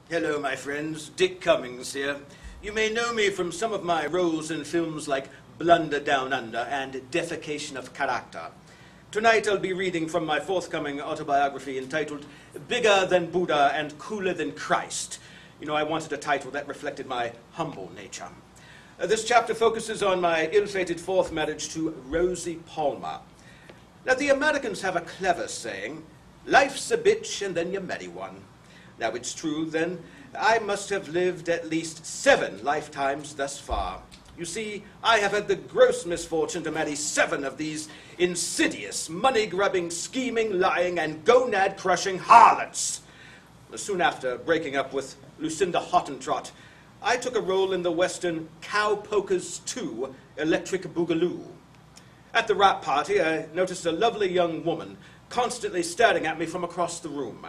Hello, my friends. Dick Cummings here. You may know me from some of my roles in films like Blunder Down Under and Defecation of Character. Tonight I'll be reading from my forthcoming autobiography entitled Bigger Than Buddha and Cooler Than Christ. You know, I wanted a title that reflected my humble nature. This chapter focuses on my ill-fated fourth marriage to Rosie Palmer. Now, the Americans have a clever saying, life's a bitch and then you marry one. Now, it's true, then, I must have lived at least 7 lifetimes thus far. You see, I have had the gross misfortune to marry 7 of these insidious, money-grubbing, scheming, lying, and gonad-crushing harlots. Soon after breaking up with Lucinda Hottentrot, I took a role in the Western Cowpokers 2 Electric Boogaloo. At the wrap party, I noticed a lovely young woman constantly staring at me from across the room.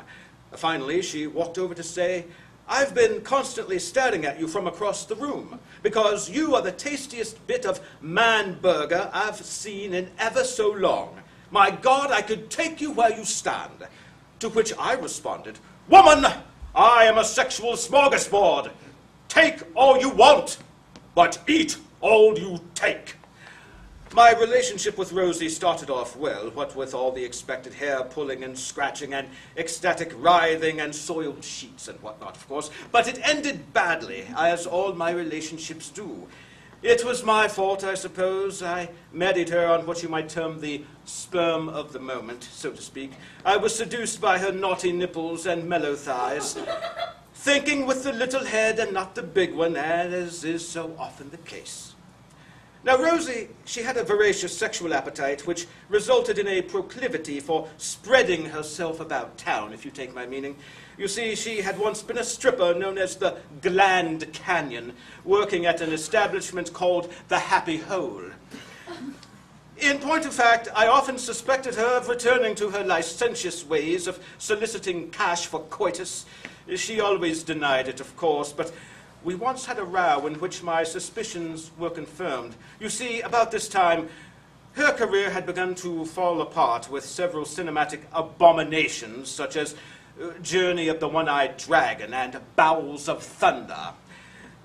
Finally, she walked over to say, I've been constantly staring at you from across the room because you are the tastiest bit of man burger I've seen in ever so long. My God, I could take you where you stand. To which I responded, Woman, I am a sexual smorgasbord. Take all you want, but eat all you take. My relationship with Rosie started off well, what with all the expected hair pulling and scratching and ecstatic writhing and soiled sheets and whatnot, of course, but it ended badly, as all my relationships do. It was my fault, I suppose. I married her on what you might term the sperm of the moment, so to speak. I was seduced by her naughty nipples and mellow thighs, thinking with the little head and not the big one, as is so often the case. Now, Rosie, she had a voracious sexual appetite, which resulted in a proclivity for spreading herself about town, if you take my meaning. You see, she had once been a stripper known as the Gland Canyon, working at an establishment called the Happy Hole. In point of fact, I often suspected her of returning to her licentious ways of soliciting cash for coitus. She always denied it, of course, but we once had a row in which my suspicions were confirmed. You see, about this time, her career had begun to fall apart with several cinematic abominations, such as Journey of the One-Eyed Dragon and Bowels of Thunder.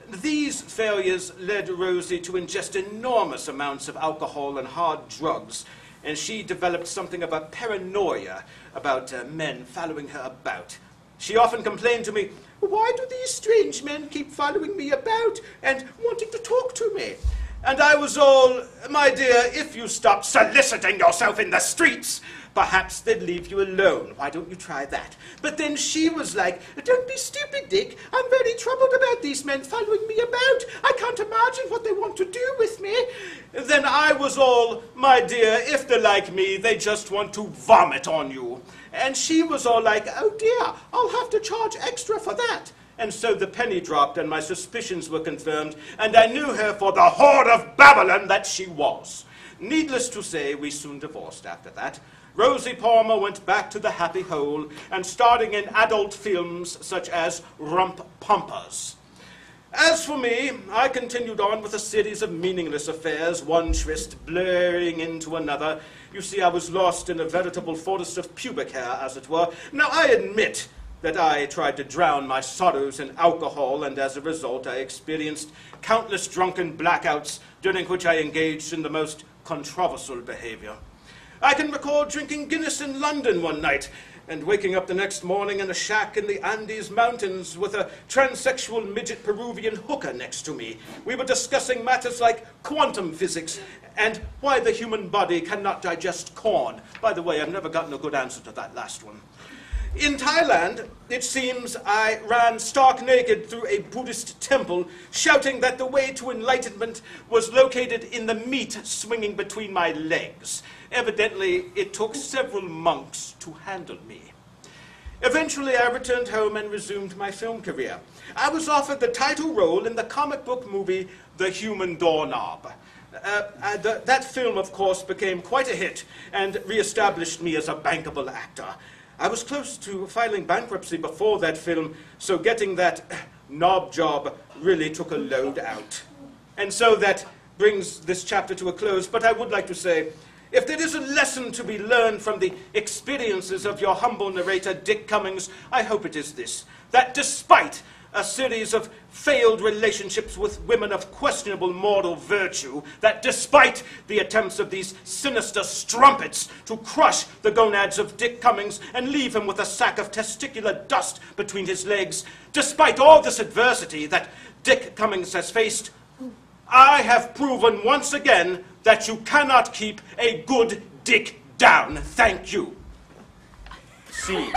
These failures led Rosie to ingest enormous amounts of alcohol and hard drugs, and she developed something of a paranoia about men following her about. She often complained to me, why do these strange men keep following me about and wanting to talk to me? And I was all, my dear, if you stop soliciting yourself in the streets, perhaps they'd leave you alone. Why don't you try that? But then she was like, don't be stupid, Dick. I'm very troubled about these men following me about. I can't imagine what they want to do with me. Then I was all, my dear, if they're like me, they just want to vomit on you. And she was all like, oh dear, I'll have to charge extra for that. And so the penny dropped and my suspicions were confirmed, and I knew her for the whore of Babylon that she was. Needless to say, we soon divorced after that. Rosie Palmer went back to the Happy Hole and starring in adult films such as Rump Pumpers. As for me, I continued on with a series of meaningless affairs, one tryst blurring into another. You see, I was lost in a veritable forest of pubic hair, as it were. Now, I admit that I tried to drown my sorrows in alcohol, and as a result, I experienced countless drunken blackouts during which I engaged in the most controversial behavior. I can recall drinking Guinness in London one night and waking up the next morning in a shack in the Andes Mountains with a transsexual midget Peruvian hooker next to me. We were discussing matters like quantum physics and why the human body cannot digest corn. By the way, I've never gotten a good answer to that last one. In Thailand, it seems I ran stark naked through a Buddhist temple, shouting that the way to enlightenment was located in the meat swinging between my legs. Evidently, it took several monks to handle me. Eventually, I returned home and resumed my film career. I was offered the title role in the comic book movie The Human Doorknob. That film, of course, became quite a hit and re-established me as a bankable actor. I was close to filing bankruptcy before that film, so getting that knob job really took a load out. And so that brings this chapter to a close, but I would like to say, If there is a lesson to be learned from the experiences of your humble narrator, Dick Cummings, I hope it is this: that despite a series of failed relationships with women of questionable moral virtue, that despite the attempts of these sinister strumpets to crush the gonads of Dick Cummings and leave him with a sack of testicular dust between his legs, despite all this adversity that Dick Cummings has faced, I have proven once again that you cannot keep a good dick down. Thank you. See.